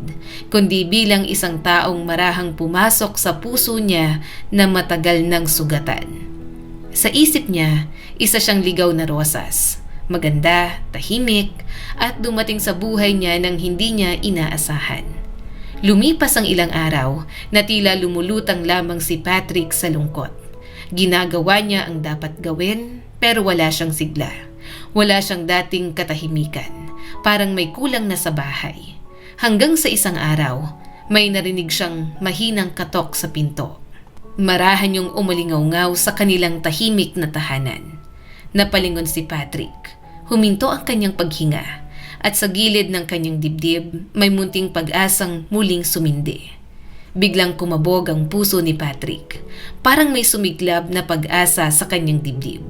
kundi bilang isang taong marahang pumasok sa puso niya na matagal nang sugatan. Sa isip niya, isa siyang ligaw na rosas. Maganda, tahimik, at dumating sa buhay niya nang hindi niya inaasahan. Lumipas ang ilang araw na tila lumulutang lamang si Patrick sa lungkot. Ginagawa niya ang dapat gawin pero wala siyang sigla. Wala siyang dating katahimikan. Parang may kulang na sa bahay. Hanggang sa isang araw, may narinig siyang mahinang katok sa pinto. Marahan yung umalingaw-ngaw sa kanilang tahimik na tahanan. Napalingon si Patrick. Huminto ang kanyang paghinga at sa gilid ng kanyang dibdib may munting pag-asang muling sumindi. Biglang kumabog ang puso ni Patrick. Parang may sumiglab na pag-asa sa kanyang dibdib.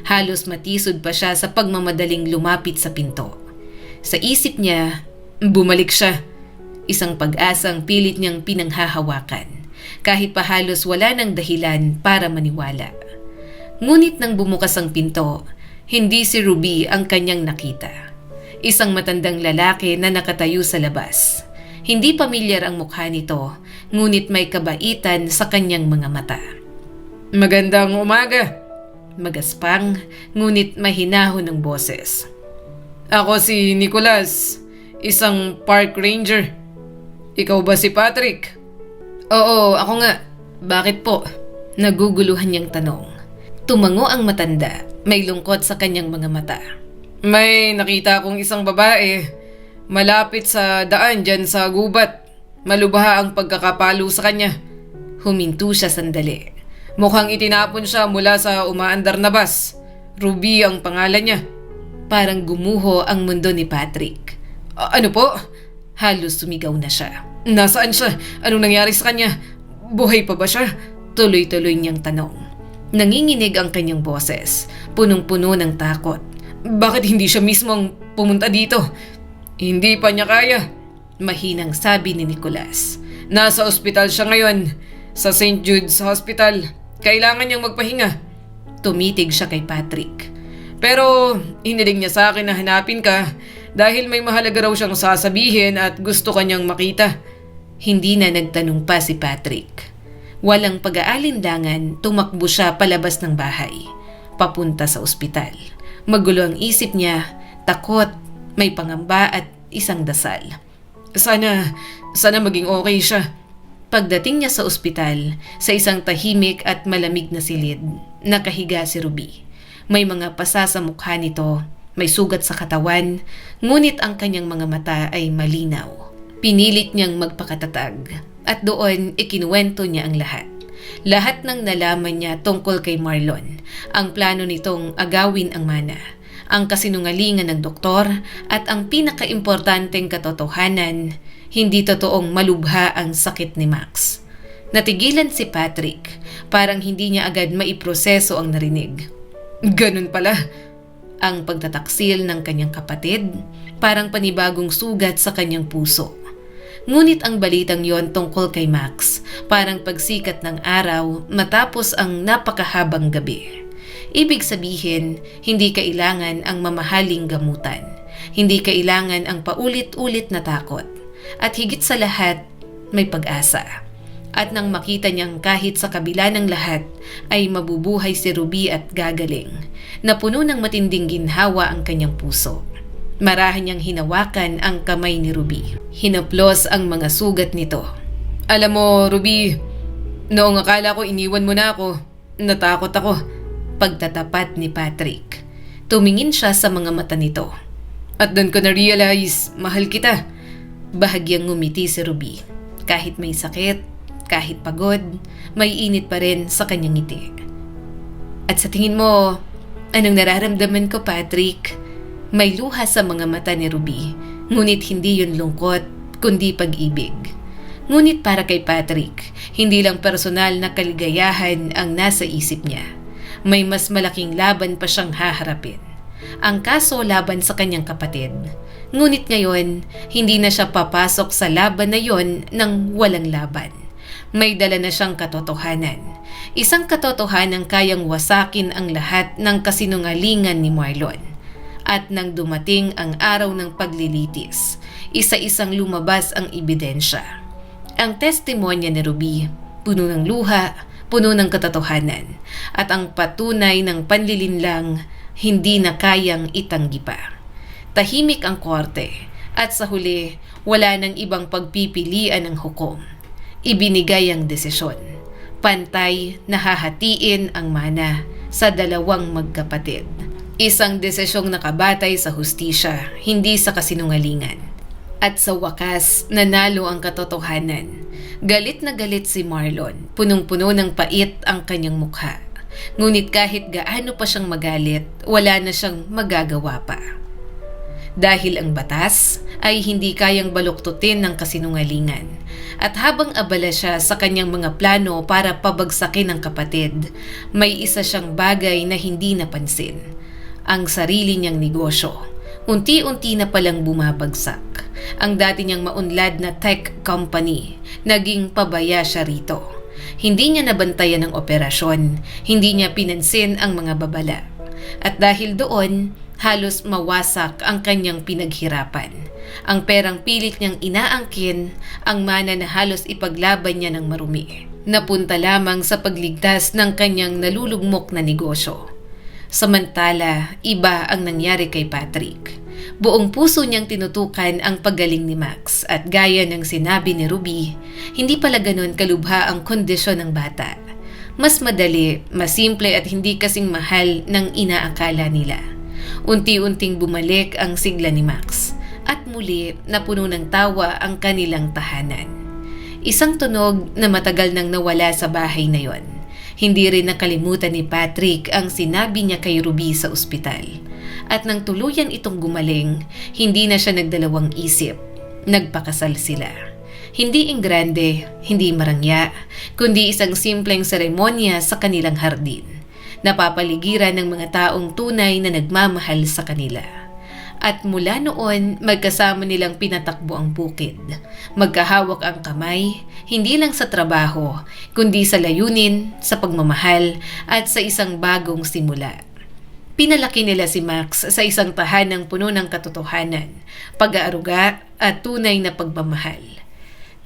Halos matisod pa siya sa pagmamadaling lumapit sa pinto. Sa isip niya, bumalik siya. Isang pag-asang pilit niyang pinanghahawakan. Kahit pa halos wala ng dahilan para maniwala. Ngunit nang bumukas ang pinto, hindi si Ruby ang kanyang nakita. Isang matandang lalaki na nakatayo sa labas. Hindi pamilyar ang mukha nito, ngunit may kabaitan sa kanyang mga mata. Magandang umaga. Magaspang, ngunit mahinahon ng boses. Ako si Nicholas, isang park ranger. Ikaw ba si Patrick? Oo, ako nga. Bakit po? Naguguluhan niyang tanong. Tumango ang matanda, may lungkot sa kanyang mga mata. May nakita akong isang babae. Malapit sa daan dyan sa gubat. Malubha ang pagkakapalo sa kanya. Huminto siya sandali. Mukhang itinapon siya mula sa umaandar na bus. Ruby ang pangalan niya. Parang gumuho ang mundo ni Patrick. Ano po? Halos sumigaw na siya. Nasaan siya? Anong nangyari sa kanya? Buhay pa ba siya? Tuloy-tuloy niyang tanong. Nanginginig ang kanyang boses, punong-puno ng takot. Bakit hindi siya mismong pumunta dito? Hindi pa niya kaya. Mahinang sabi ni Nicholas. Nasa ospital siya ngayon, sa St. Jude's Hospital. Kailangan niyang magpahinga. Tumitig siya kay Patrick. Pero hiniling niya sa akin na hanapin ka dahil may mahalaga raw siyang sasabihin at gusto kanyang makita. Hindi na nagtanong pa si Patrick. Walang pag-aalinlangan, tumakbo siya palabas ng bahay, papunta sa ospital. Magulo ang isip niya, takot, may pangamba at isang dasal. Sana maging okay siya. Pagdating niya sa ospital, sa isang tahimik at malamig na silid, nakahiga si Ruby. May mga pasa sa mukha nito, may sugat sa katawan, ngunit ang kanyang mga mata ay malinaw. Pinilit niyang magpakatatag at doon ikinuwento niya ang lahat. Lahat ng nalaman niya tungkol kay Marlon, ang plano nitong agawin ang mana, ang kasinungalingan ng doktor at ang pinakaimportanteng katotohanan, hindi totoong malubha ang sakit ni Max. Natigilan si Patrick, parang hindi niya agad maiproseso ang narinig. Ganun pala. Ang pagtataksil ng kanyang kapatid, parang panibagong sugat sa kanyang puso. Ngunit ang balitang yon tungkol kay Max, parang pagsikat ng araw matapos ang napakahabang gabi. Ibig sabihin, hindi kailangan ang mamahaling gamutan. Hindi kailangan ang paulit-ulit na takot. At higit sa lahat, may pag-asa. At nang makita niyang kahit sa kabila ng lahat ay mabubuhay si Ruby at gagaling, na puno ng matinding ginhawa ang kanyang puso. Marahan niyang hinawakan ang kamay ni Ruby. Hinaplos ang mga sugat nito. Alam mo, Ruby, noong akala ko iniwan mo na ako, natakot ako. Pagtatapat ni Patrick. Tumingin siya sa mga mata nito. At doon ko na-realize, mahal kita. Bahagyang ngumiti si Ruby. Kahit may sakit, kahit pagod, may init pa rin sa kanyang ngiti. At sa tingin mo, anong nararamdaman ko, Patrick? May luha sa mga mata ni Ruby, ngunit hindi yun lungkot, kundi pag-ibig. Ngunit para kay Patrick, hindi lang personal na kaligayahan ang nasa isip niya. May mas malaking laban pa siyang haharapin. Ang kaso laban sa kanyang kapatid. Ngunit ngayon, hindi na siya papasok sa laban na yon ng walang laban. May dala na siyang katotohanan. Isang katotohanan kayang wasakin ang lahat ng kasinungalingan ni Marlon. At nang dumating ang araw ng paglilitis, isa-isang lumabas ang ebidensya. Ang testimonya ni Ruby, puno ng luha, puno ng katotohanan, at ang patunay ng panlilinlang hindi na kayang itanggi pa. Tahimik ang korte, at sa huli, wala nang ibang pagpipilian ng hukom. Ibinigay ang desisyon. Pantay na hahatiin ang mana sa dalawang magkapatid. Isang desisyong nakabatay sa hustisya, hindi sa kasinungalingan. At sa wakas, nanalo ang katotohanan. Galit na galit si Marlon, punong-puno ng pait ang kanyang mukha. Ngunit kahit gaano pa siyang magalit, wala na siyang magagawa pa. Dahil ang batas ay hindi kayang baluktutin ng kasinungalingan. At habang abala siya sa kanyang mga plano para pabagsakin ang kapatid, may isa siyang bagay na hindi napansin. Ang sarili niyang negosyo. Unti-unti na palang bumabagsak. Ang dati niyang maunlad na tech company, naging pabaya siya rito. Hindi niya nabantayan ang operasyon, hindi niya pinansin ang mga babala. At dahil doon, halos mawasak ang kanyang pinaghirapan. Ang perang pilit niyang inaangkin, ang mana na halos ipaglaban niya ng marumi. Napunta lamang sa pagligtas ng kanyang nalulugmok na negosyo. Samantala, iba ang nangyari kay Patrick. Buong puso niyang tinutukan ang paggaling ni Max at gaya ng sinabi ni Ruby, hindi pala ganon kalubha ang kondisyon ng bata. Mas madali, mas simple at hindi kasing mahal ng inaakala nila. Unti-unting bumalik ang sigla ni Max at muli napuno ng tawa ang kanilang tahanan. Isang tunog na matagal nang nawala sa bahay na yon. Hindi rin nakalimutan ni Patrick ang sinabi niya kay Ruby sa ospital. At nang tuluyan itong gumaling, hindi na siya nagdalawang isip. Nagpakasal sila. Hindi ingrande, hindi marangya, kundi isang simpleng seremonya sa kanilang hardin. Napapaligiran ng mga taong tunay na nagmamahal sa kanila. At mula noon, magkasama nilang pinatakbo ang bukid. Magkahawak ang kamay, hindi lang sa trabaho, kundi sa layunin, sa pagmamahal, at sa isang bagong simula. Pinalaki nila si Max sa isang tahanang puno ng katotohanan, pag-aaruga at tunay na pagmamahal.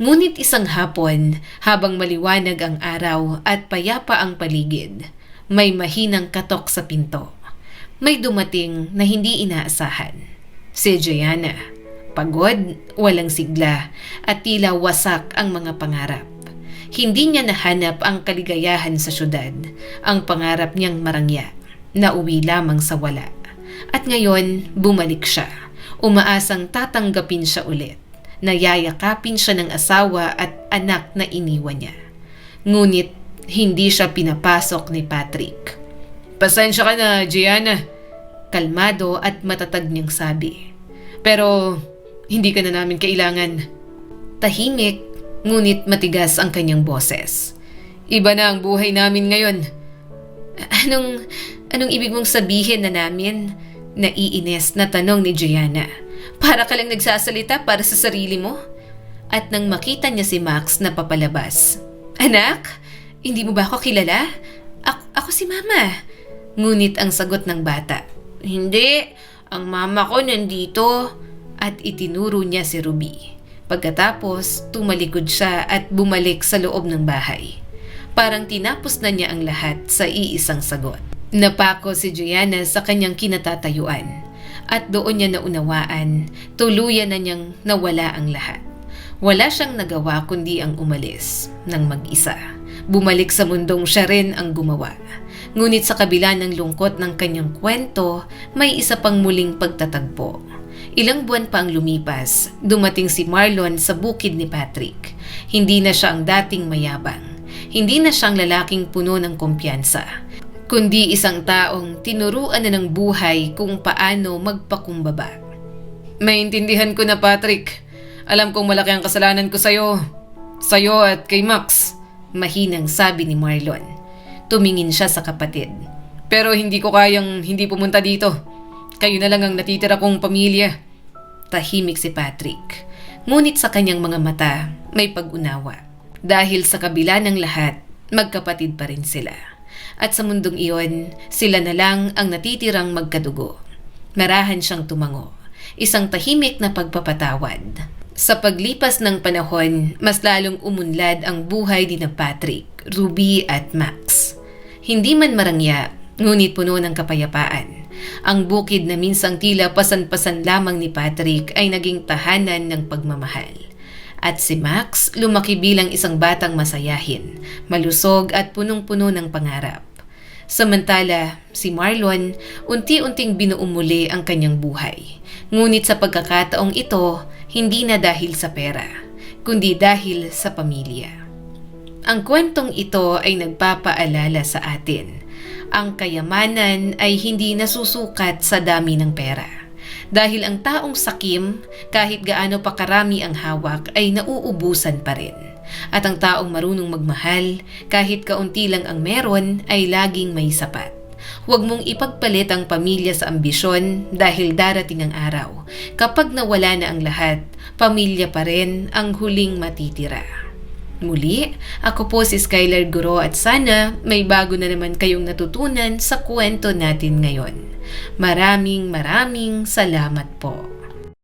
Ngunit isang hapon, habang maliwanag ang araw at payapa ang paligid, may mahinang katok sa pinto. May dumating na hindi inaasahan. Si Gianna. Pagod, walang sigla, at tila wasak ang mga pangarap. Hindi niya nahanap ang kaligayahan sa syudad, ang pangarap niyang marangya. Nauwi lamang sa wala. At ngayon, bumalik siya. Umaasang tatanggapin siya ulit. Nayayakapin siya ng asawa at anak na iniwan niya. Ngunit, hindi siya pinapasok ni Patrick. Pasensya ka na, Gianna. Kalmado at matatag niyang sabi. Pero, hindi ka na namin kailangan. Tahimik, ngunit matigas ang kanyang boses. Iba na ang buhay namin ngayon. Anong ibig mong sabihin na namin? Naiinis na tanong ni Gianna. Para ka lang nagsasalita para sa sarili mo? At nang makita niya si Max na papalabas. Anak, hindi mo ba ako kilala? Ako si Mama. Ngunit ang sagot ng bata. Hindi, ang mama ko nandito. At itinuro niya si Ruby. Pagkatapos, tumalikod siya at bumalik sa loob ng bahay. Parang tinapos na niya ang lahat sa iisang sagot. Napako si Gianna sa kanyang kinatatayuan. At doon niya naunawaan, tuluyan na niyang nawala ang lahat. Wala siyang nagawa kundi ang umalis ng mag-isa. Bumalik sa mundong siya rin ang gumawa. Ngunit sa kabila ng lungkot ng kanyang kwento, may isa pang muling pagtatagpo. Ilang buwan pa ang lumipas, dumating si Marlon sa bukid ni Patrick. Hindi na siya ang dating mayabang. Hindi na siyang lalaking puno ng kumpiyansa, kundi isang taong tinuruan na ng buhay kung paano magpakumbaba. Maintindihan ko na, Patrick. Alam kong malaki ang kasalanan ko sa'yo. Sa'yo at kay Max. Mahinang sabi ni Marlon. Tumingin siya sa kapatid. Pero hindi ko kayang hindi pumunta dito. Kayo na lang ang natitira kong pamilya. Tahimik si Patrick. Ngunit sa kanyang mga mata, may pag-unawa. Dahil sa kabila ng lahat, magkapatid pa rin sila. At sa mundong iyon, sila na lang ang natitirang magkadugo. Marahan siyang tumango. Isang tahimik na pagpapatawad. Sa paglipas ng panahon, mas lalong umunlad ang buhay ni na Patrick, Ruby at Max. Hindi man marangya, ngunit puno ng kapayapaan. Ang bukid na minsang tila pasan-pasan lamang ni Patrick ay naging tahanan ng pagmamahal. At si Max lumaki bilang isang batang masayahin, malusog at punong-puno ng pangarap. Samantala, si Marlon unti-unting binuo muli ang kanyang buhay. Ngunit sa pagkakataong ito, hindi na dahil sa pera, kundi dahil sa pamilya. Ang kwentong ito ay nagpapaalala sa atin. Ang kayamanan ay hindi nasusukat sa dami ng pera. Dahil ang taong sakim, kahit gaano pa karami ang hawak, ay nauubusan pa rin. At ang taong marunong magmahal, kahit kaunti lang ang meron, ay laging may sapat. Huwag mong ipagpalit ang pamilya sa ambisyon dahil darating ang araw. Kapag nawala na ang lahat, pamilya pa rin ang huling matitira. Muli, ako po si Skylar Guro at sana may bago na naman kayong natutunan sa kwento natin ngayon. Maraming salamat po.